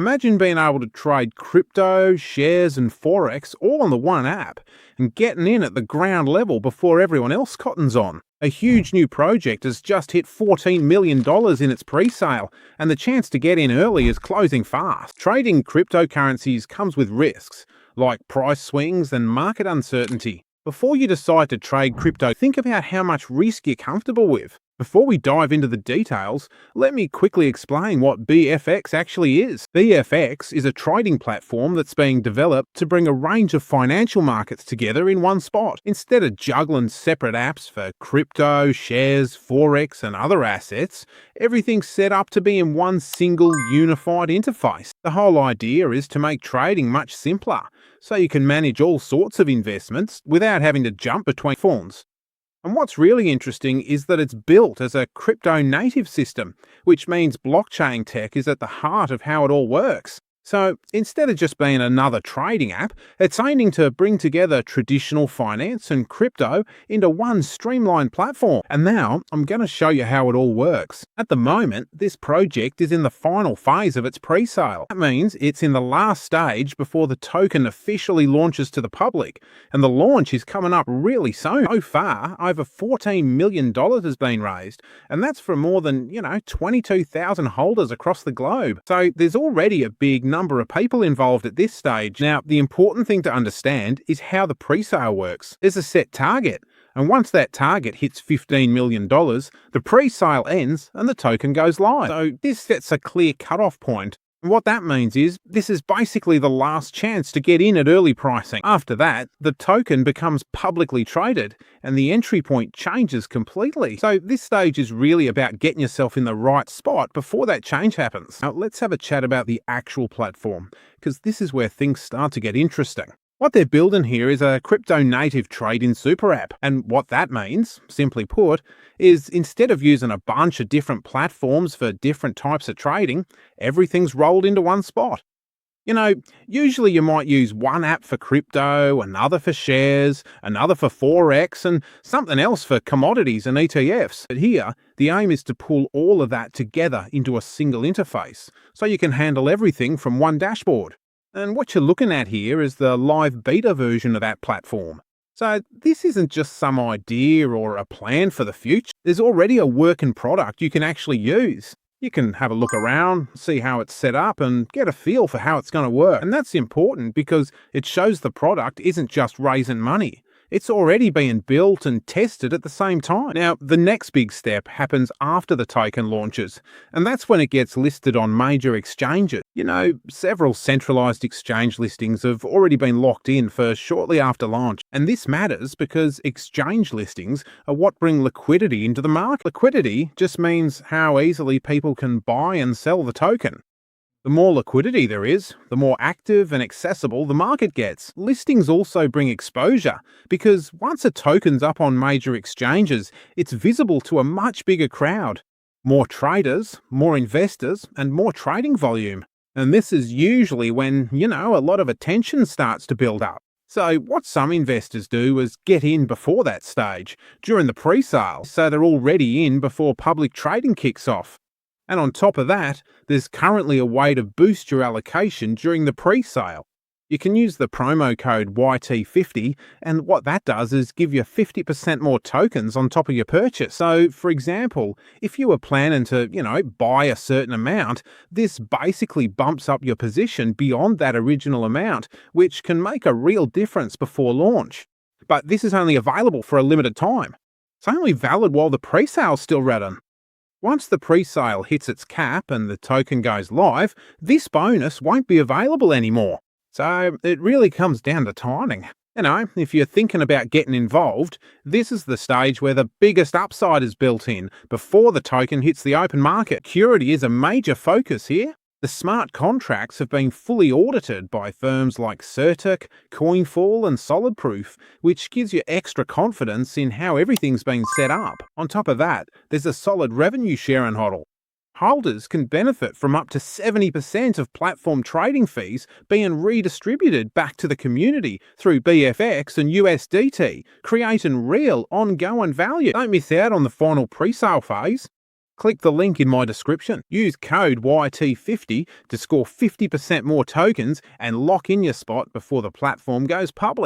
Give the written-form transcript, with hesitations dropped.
Imagine being able to trade crypto, shares, and forex all on the one app and getting in at the ground level before everyone else cottons on. A huge new project has just hit $14 million in its pre-sale, and the chance to get in early is closing fast. Trading cryptocurrencies comes with risks, like price swings and market uncertainty. Before you decide to trade crypto, think about how much risk you're comfortable with. Before we dive into the details, let me quickly explain what BFX actually is. BFX is a trading platform that's being developed to bring a range of financial markets together in one spot. Instead of juggling separate apps for crypto, shares, forex, and other assets, everything's set up to be in one single unified interface. The whole idea is to make trading much simpler, so you can manage all sorts of investments without having to jump between phones. And what's really interesting is that it's built as a crypto-native system, which means blockchain tech is at the heart of how it all works. So instead of just being another trading app, it's aiming to bring together traditional finance and crypto into one streamlined platform. And now I'm going to show you how it all works. At the moment, this project is in the final phase of its pre-sale. That means it's in the last stage before the token officially launches to the public. And the launch is coming up really soon. So far, over $14 million has been raised. And that's from more than, 22,000 holders across the globe. So there's already a big number of people involved at this stage. Now, the important thing to understand is how the pre-sale works. There's a set target, and once that target hits $15 million, the pre-sale ends and the token goes live. So this sets a clear cutoff point. And what that means is this is basically the last chance to get in at early pricing. After that, the token becomes publicly traded and the entry point changes completely. So this stage is really about getting yourself in the right spot before that change happens. Now let's have a chat about the actual platform, because this is where things start to get interesting. What they're building here is a crypto-native trade-in super app. And what that means, simply put, is instead of using a bunch of different platforms for different types of trading, everything's rolled into one spot. Usually you might use one app for crypto, another for shares, another for forex, and something else for commodities and ETFs. But here, the aim is to pull all of that together into a single interface, so you can handle everything from one dashboard. And what you're looking at here is the live beta version of that platform. So this isn't just some idea or a plan for the future. There's already a working product you can actually use. You can have a look around, see how it's set up, and get a feel for how it's going to work. And that's important because it shows the product isn't just raising money. It's already being built and tested at the same time. Now, the next big step happens after the token launches, and that's when it gets listed on major exchanges. Several centralized exchange listings have already been locked in for shortly after launch. And this matters because exchange listings are what bring liquidity into the market. Liquidity just means how easily people can buy and sell the token. The more liquidity there is, the more active and accessible the market gets. Listings also bring exposure, because once a token's up on major exchanges, it's visible to a much bigger crowd. More traders, more investors, and more trading volume. And this is usually when, a lot of attention starts to build up. So what some investors do is get in before that stage, during the pre-sale, so they're already in before public trading kicks off. And on top of that, there's currently a way to boost your allocation during the pre-sale. You can use the promo code YT50, and what that does is give you 50% more tokens on top of your purchase. So, for example, if you were planning to, buy a certain amount, this basically bumps up your position beyond that original amount, which can make a real difference before launch. But this is only available for a limited time. It's only valid while the pre-sale's still running. Once the pre-sale hits its cap and the token goes live, this bonus won't be available anymore. So it really comes down to timing. If you're thinking about getting involved, this is the stage where the biggest upside is built in before the token hits the open market. Security is a major focus here. The smart contracts have been fully audited by firms like Certic, Coinfall, and SolidProof, which gives you extra confidence in how everything's been set up. On top of that, there's a solid revenue sharing model. Holders can benefit from up to 70% of platform trading fees being redistributed back to the community through BFX and USDT, creating real ongoing value. Don't miss out on the final pre-sale phase. Click the link in my description. Use code YT50 to score 50% more tokens and lock in your spot before the platform goes public.